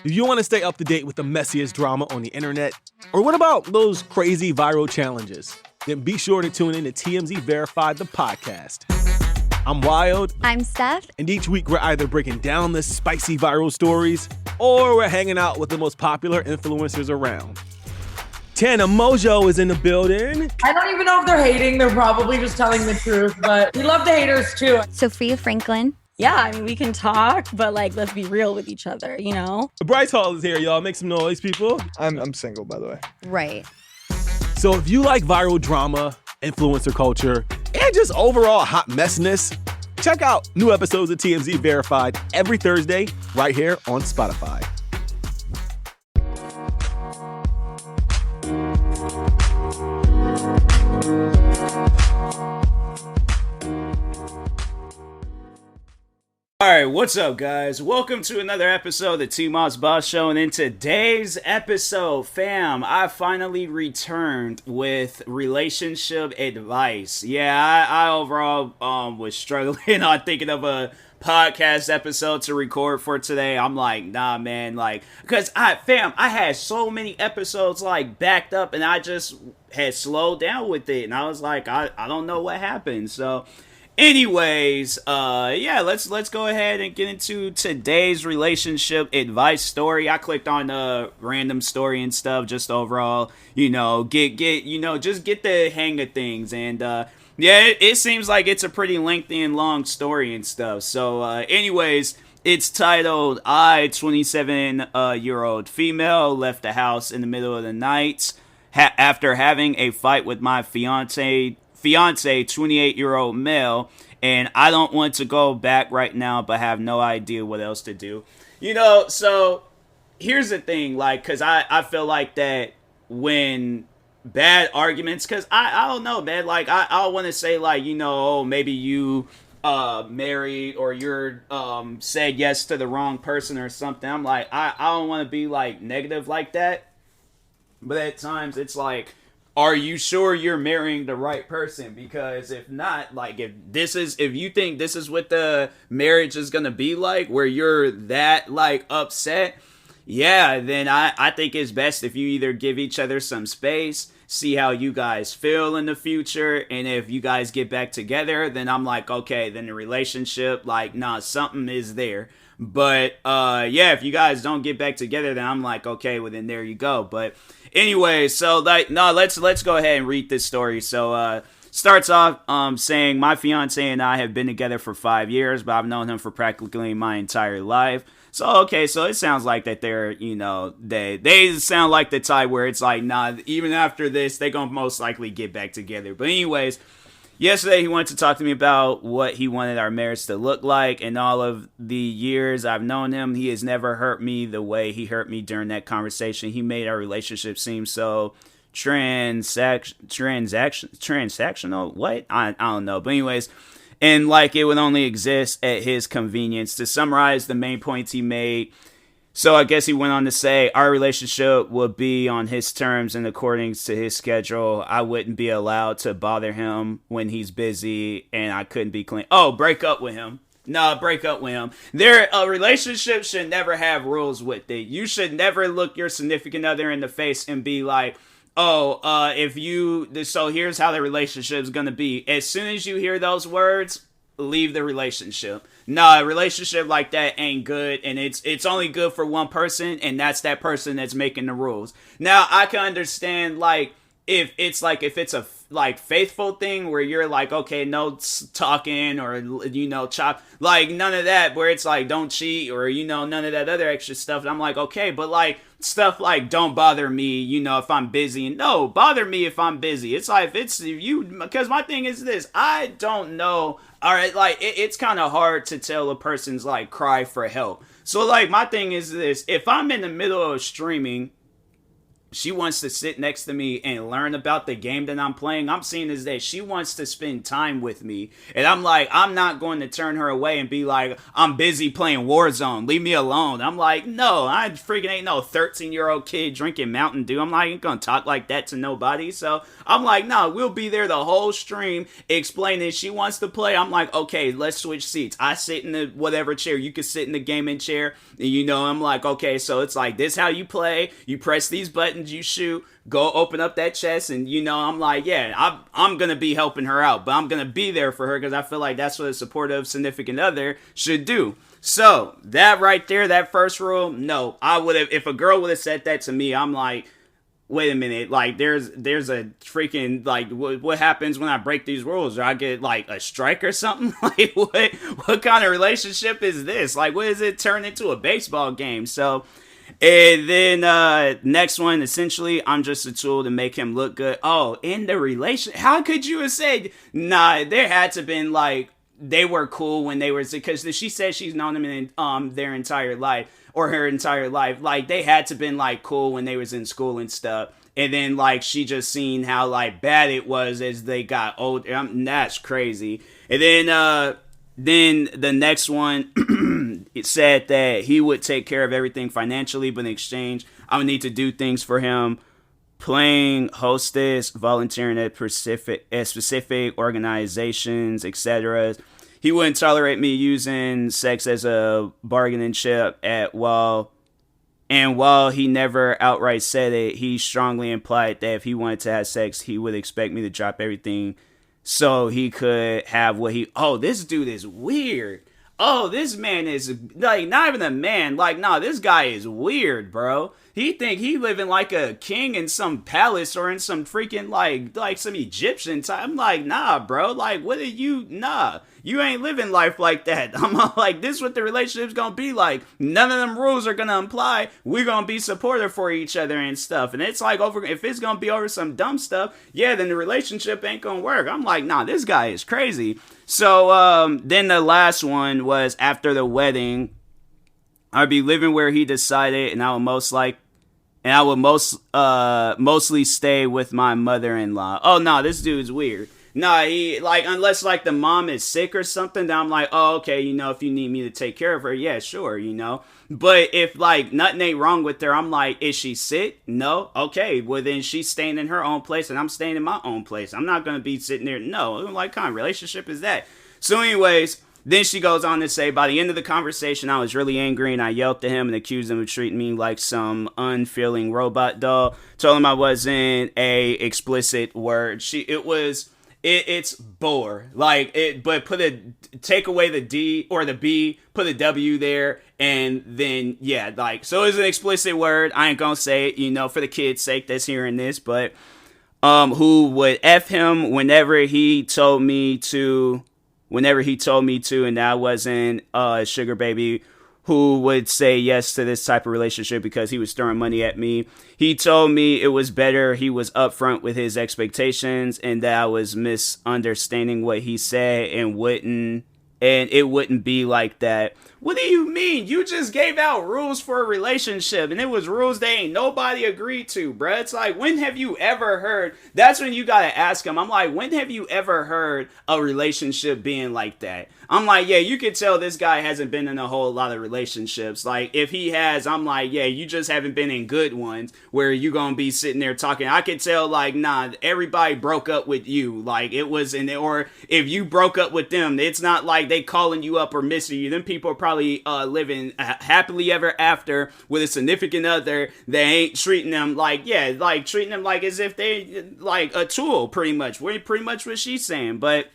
Do you want to stay up to date with the messiest drama on the internet? Or what about those crazy viral challenges? Then be sure to tune in to TMZ Verified, the podcast. I'm Wild. I'm Steph. And each week we're either breaking down the spicy viral stories or we're hanging out with the most popular influencers around. Tana Mojo is in the building. I don't even know if they're hating. They're probably just telling the truth, but we love the haters too. Sophia Franklin. Yeah, I mean, we can talk, but let's be real with each other, you know? Bryce Hall is here, y'all. Make some noise, people. I'm single, by the way. Right. So if you like viral drama, influencer culture, and just overall hot messiness, check out new episodes of TMZ Verified every Thursday right here on Spotify. Alright, what's up, guys? Welcome to another episode of the TMossBoss Show, and in today's episode, fam, I finally returned with relationship advice. Yeah, I overall was struggling on thinking of a podcast episode to record for today. I'm like, nah, man, because I had so many episodes backed up, and I just had slowed down with it, and I was like, I don't know what happened, so... Anyways, let's go ahead and get into today's relationship advice story. I clicked on a random story and stuff, just overall, just get the hang of things. And, it seems like it's a pretty lengthy and long story and stuff. So, anyways, it's titled, 27-year-old female, left the house in the middle of the night after having a fight with my fiance, 28-year-old male, and I don't want to go back right now, but have no idea what else to do. So here's the thing, because I feel like that when bad arguments, because I don't know, man, I want to say, maybe you married or you're said yes to the wrong person or something. I'm like, I don't want to be negative like that, but at times it's like, are you sure you're marrying the right person? Because if not, if you think this is what the marriage is gonna be like, where you're that upset, yeah, then I think it's best if you either give each other some space, see how you guys feel in the future, and if you guys get back together, then I'm like, okay, then the relationship, something is there. But if you guys don't get back together, then I'm like, okay, well then there you go. But anyway, so let's go ahead and read this story. So starts off saying, my fiance and I have been together for 5 years, but I've known him for practically my entire life. So okay, so it sounds like that they're, they sound like the type where it's like, nah, even after this, they're gonna most likely get back together. But anyways, yesterday he wanted to talk to me about what he wanted our marriage to look like. In all of the years I've known him, he has never hurt me the way he hurt me during that conversation. He made our relationship seem so transactional. What? I don't know. But anyways, and it would only exist at his convenience. To summarize the main points he made, so I guess he went on to say, our relationship would be on his terms and according to his schedule. I wouldn't be allowed to bother him when he's busy, and I couldn't be clean. Oh, break up with him. No, break up with him. A relationship should never have rules with it. You should never look your significant other in the face and be like, so here's how the relationship's gonna be. As soon as you hear those words, leave the relationship. No, a relationship like that ain't good, and it's only good for one person, and that's that person that's making the rules. Now, I can understand, if it's a faithful thing where you're okay, no talking or, chop, none of that, where it's don't cheat or, none of that other extra stuff. And I'm like, okay, but stuff don't bother me, if I'm busy. No, bother me if I'm busy. It's because my thing is this, I don't know. All right, it's kind of hard to tell a person's cry for help. So my thing is this, if I'm in the middle of streaming she wants to sit next to me and learn about the game that I'm playing. I'm seeing is that she wants to spend time with me. And I'm like, I'm not going to turn her away and be like, I'm busy playing Warzone. Leave me alone. I'm like, no, I freaking ain't no 13-year-old kid drinking Mountain Dew. I'm not going to talk like that to nobody. So I'm like, no, we'll be there the whole stream explaining she wants to play. I'm like, okay, let's switch seats. I sit in the whatever chair. You can sit in the gaming chair. And I'm like, okay, so it's like this how you play. You press these buttons. You shoot, go open up that chest, and I'm like, yeah, I'm gonna be helping her out, but I'm gonna be there for her because I feel like that's what a supportive significant other should do. So that right there, that first rule, no, I would have, if a girl would have said that to me, I'm like, wait a minute, like there's a freaking, like, what happens when I break these rules? Or I get like a strike or something? Like what kind of relationship is this? Like, what does it turn into a baseball game? So. And then next one, essentially, I'm just a tool to make him look good. Oh, in the relation, how could you have said, nah, there had to have been like, they were cool when they were, because she said she's known them in their entire life, or her entire life. Like, they had to have been like cool when they was in school and stuff. And then like, she just seen how like bad it was as they got older. That's crazy. And then the next one, it said that he would take care of everything financially, but in exchange, I would need to do things for him. Playing hostess, volunteering at specific organizations, etc. He wouldn't tolerate me using sex as a bargaining chip while he never outright said it, he strongly implied that if he wanted to have sex, he would expect me to drop everything so he could have this dude is weird. Oh, this man is, like, not even a man. Like, nah, this guy is weird, bro. He think he living like a king in some palace or in some freaking, like some Egyptian time. I'm like, nah, bro. Like, nah. You ain't living life like that. I'm like, this is what the relationship's gonna be like. None of them rules are gonna imply we're gonna be supportive for each other and stuff. And it's like, if it's gonna be over some dumb stuff, yeah, then the relationship ain't gonna work. I'm like, nah, this guy is crazy. So then the last one was after the wedding, I'd be living where he decided, and I would mostly stay with my mother-in-law. Oh no, this dude's weird. Nah, he, like, unless like the mom is sick or something, then I'm like, oh, okay, if you need me to take care of her, yeah, sure, But if like nothing ain't wrong with her, I'm like, is she sick? No? Okay, well then she's staying in her own place and I'm staying in my own place. I'm not gonna be sitting there. No, like, kind of relationship is that? So anyways, then she goes on to say, by the end of the conversation, I was really angry and I yelled at him and accused him of treating me like some unfeeling robot doll. Told him I wasn't a explicit word. It's bore, like it, but take away the D or the B, put a W there, and then yeah, like, so it's an explicit word. I ain't gonna say it, for the kids' sake that's hearing this, but who would F him whenever he told me to, and I wasn't a sugar baby who would say yes to this type of relationship because he was throwing money at me. He told me it was better he was upfront with his expectations and that I was misunderstanding what he said and it wouldn't be like that. What do you mean? You just gave out rules for a relationship, and it was rules that ain't nobody agreed to, bruh. It's like, when have you ever heard? That's when you gotta ask him. I'm like, when have you ever heard a relationship being like that? I'm like, yeah, you could tell this guy hasn't been in a whole lot of relationships. Like, if he has, I'm like, yeah, you just haven't been in good ones where you gonna be sitting there talking. I could tell, like, nah, everybody broke up with you. Like, it was or if you broke up with them, it's not like they calling you up or missing you. Them people are probably living happily ever after with a significant other. They ain't treating them like, treating them like as if they like a tool, pretty much. Pretty much what she's saying. But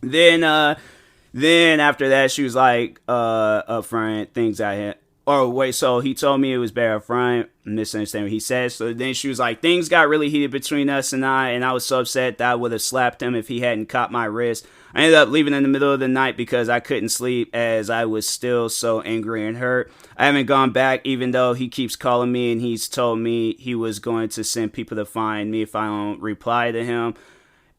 then after that, she was like, upfront things I had. Oh, wait, so he told me it was better upfront. Misunderstanding what he said. So then she was like, things got really heated between us and I was so upset that I would have slapped him if he hadn't caught my wrist. I ended up leaving in the middle of the night because I couldn't sleep as I was still so angry and hurt. I haven't gone back even though he keeps calling me and he's told me he was going to send people to find me if I don't reply to him.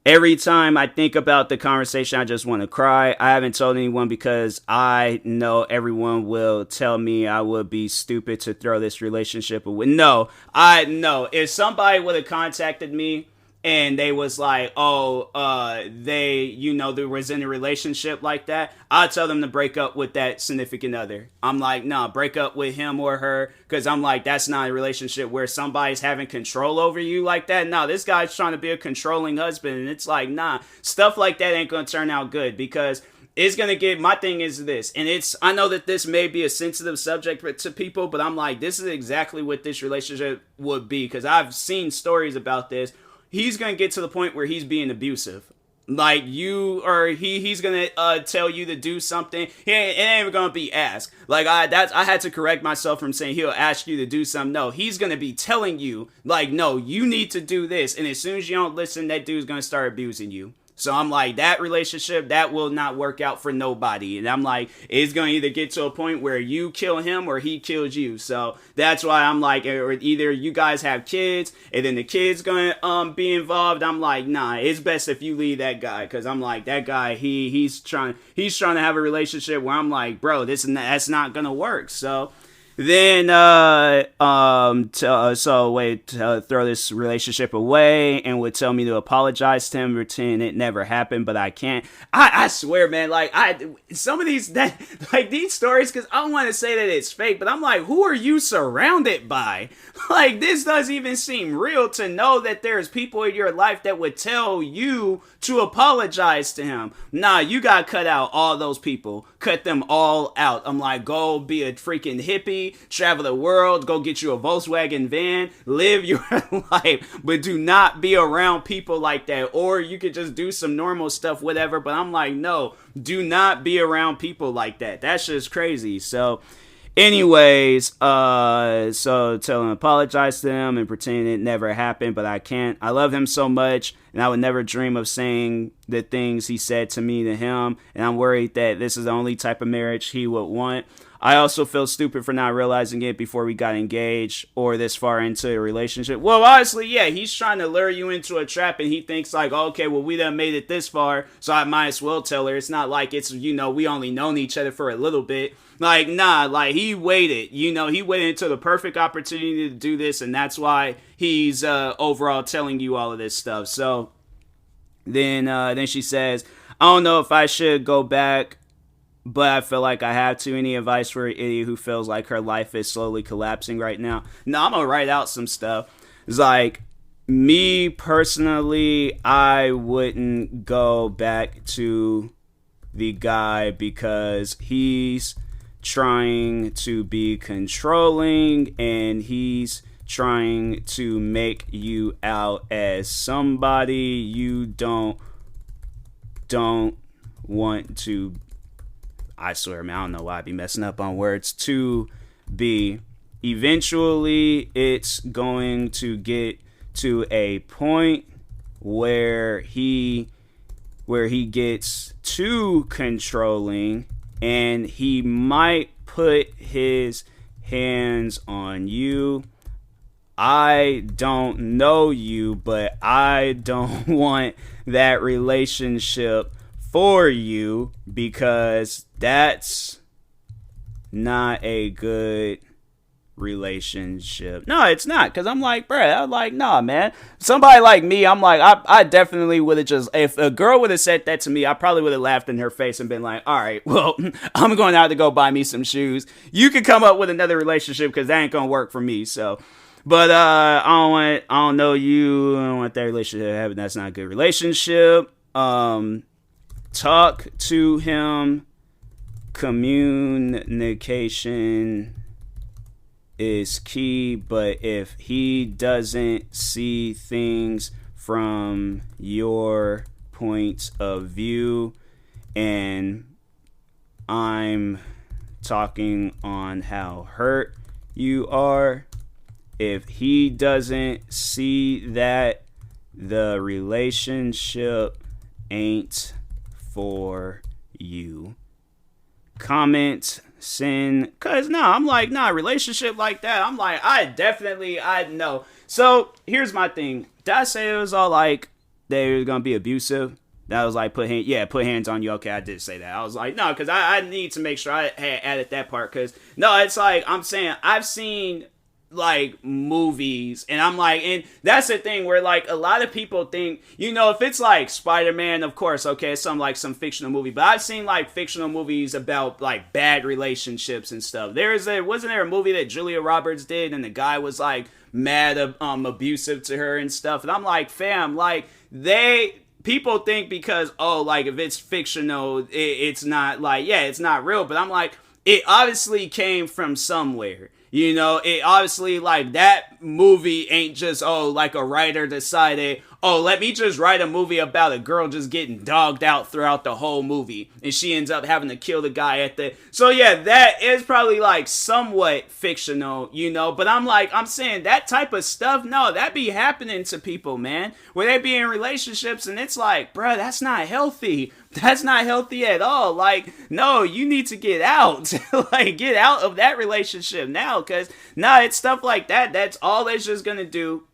Every time I think about the conversation, I just want to cry. I haven't told anyone because I know everyone will tell me I would be stupid to throw this relationship away. No, I know. If somebody would have contacted me and they was like, they was in a relationship like that, I'll tell them to break up with that significant other. I'm like, nah, break up with him or her, because I'm like, that's not a relationship where somebody's having control over you like that. Nah, this guy's trying to be a controlling husband, and it's like, nah, stuff like that ain't gonna turn out good, because it's gonna get, my thing is this, and I know that this may be a sensitive subject to people, but I'm like, this is exactly what this relationship would be, because I've seen stories about this. He's gonna get to the point where he's being abusive. Like he's gonna tell you to do something. It ain't even gonna be asked. Like I had to correct myself from saying he'll ask you to do something. No, he's gonna be telling you, like, no, you need to do this. And as soon as you don't listen, that dude's gonna start abusing you. So I'm like, that relationship, that will not work out for nobody. And I'm like, it's going to either get to a point where you kill him or he kills you. So that's why I'm like, or either you guys have kids and then the kid's going to be involved. I'm like, nah, it's best if you leave that guy. Because I'm like, that guy, he's trying to have a relationship where I'm like, bro, that's not going to work. So then, throw this relationship away and would tell me to apologize to him, pretend it never happened, but I can't. I swear, man, like, some of these stories, because I don't want to say that it's fake, but I'm like, who are you surrounded by? Like, this doesn't even seem real to know that there's people in your life that would tell you to apologize to him. Nah, you gotta cut out all those people. Cut them all out. I'm like, go be a freaking hippie, travel the world, go get you a Volkswagen van, live your life, but do not be around people like that. Or you could just do some normal stuff, whatever. But I'm like, no, do not be around people like that. That's just crazy. So anyways, so tell him, apologize to him and pretend it never happened, but I can't. I love him so much, and I would never dream of saying the things he said to me to him, and I'm worried that this is the only type of marriage he would want. I also feel stupid for not realizing it before we got engaged or this far into a relationship. Well, honestly, yeah, he's trying to lure you into a trap, and he thinks like, okay, well, we done made it this far, so I might as well tell her. It's not like it's, we only known each other for a little bit. Like, nah, like, he waited, he waited until the perfect opportunity to do this, and that's why he's overall telling you all of this stuff. So then she says, I don't know if I should go back, but I feel like I have to. Any advice for an idiot who feels like her life is slowly collapsing right now? No, I'm gonna write out some stuff. It's like, me personally, I wouldn't go back to the guy because he's trying to be controlling and he's trying to make you out as somebody you don't want to. I swear, man, I don't know why I'd be messing up on words. To be. Eventually, it's going to get to a point where he gets too controlling and he might put his hands on you. I don't know you, but I don't want that relationship for you because that's not a good relationship. No, it's not, because I'm like, bruh, I'm like, nah, man. Somebody like me, I'm like, I definitely would have just, if a girl would have said that to me, I probably would have laughed in her face and been like, all right, well, I'm going out to go buy me some shoes. You could come up with another relationship because that ain't gonna work for me. So, but I don't know you. I don't want that relationship. That's not a good relationship. Talk to him. Communication is key, but if he doesn't see things from your point of view, and I'm talking on how hurt you are, if he doesn't see that, the relationship ain't for you. Comment, send, cause I'm like, relationship like that, I'm like, I know. So here's my thing. Did I say it was all like they were gonna be abusive. That was like put hands on you. Okay, I did say that. I was like, no, because I need to make sure I had added that part. Because no, it's like I'm saying I've seen like movies, and I'm like, and that's the thing where like a lot of people think, you know, if it's like Spider-Man, of course, okay, it's some fictional movie, but I've seen like fictional movies about like bad relationships and stuff. Wasn't there a movie that Julia Roberts did, and the guy was like mad abusive to her and stuff, and I'm like, fam, like people think because, oh, like, if it's fictional, it's not, like, yeah, it's not real. But I'm like, it obviously came from somewhere. You know, it obviously, like, that movie ain't just, oh, like a writer decided, oh, let me just write a movie about a girl just getting dogged out throughout the whole movie. And she ends up having to kill the guy at the... So, yeah, that is probably, like, somewhat fictional, you know. But I'm saying that type of stuff, no, that be happening to people, man. Where they be in relationships and it's like, bruh, that's not healthy. That's not healthy at all. Like, no, you need to get out. Like, get out of that relationship now. Because, nah, it's stuff like that. That's all that's just going to do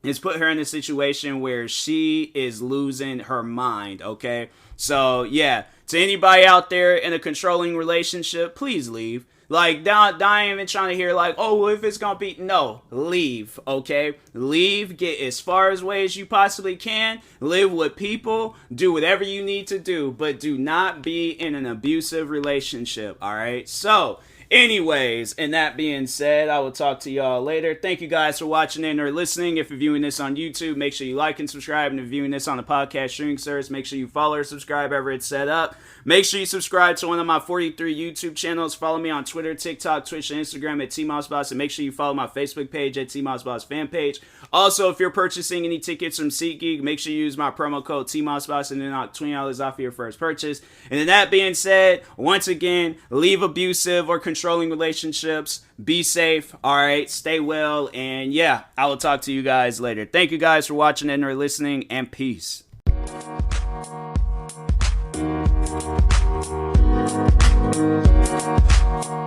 is put her in a situation where she is losing her mind, okay? So, yeah, to anybody out there in a controlling relationship, please leave. Like, I ain't even trying to hear, like, oh, well, if it's gonna be... No, leave, okay? Leave, get as far away as you possibly can, live with people, do whatever you need to do, but do not be in an abusive relationship, alright? So... anyways, and that being said, I will talk to y'all later. Thank you guys for watching and or listening. If you're viewing this on YouTube, make sure you like and subscribe. And if you're viewing this on the podcast streaming service, make sure you follow or subscribe ever it's set up. Make sure you subscribe to one of my 43 YouTube channels. Follow me on Twitter, TikTok, Twitch, and Instagram at TMossBoss. And make sure you follow my Facebook page at TMossBoss fan page. Also, if you're purchasing any tickets from SeatGeek, make sure you use my promo code TMossBoss and then knock $20 off of your first purchase. And then that being said, once again, leave abusive or controlling relationships. Be safe, alright? Stay well, and yeah, I will talk to you guys later. Thank you guys for watching and or listening, and peace. We'll be right back.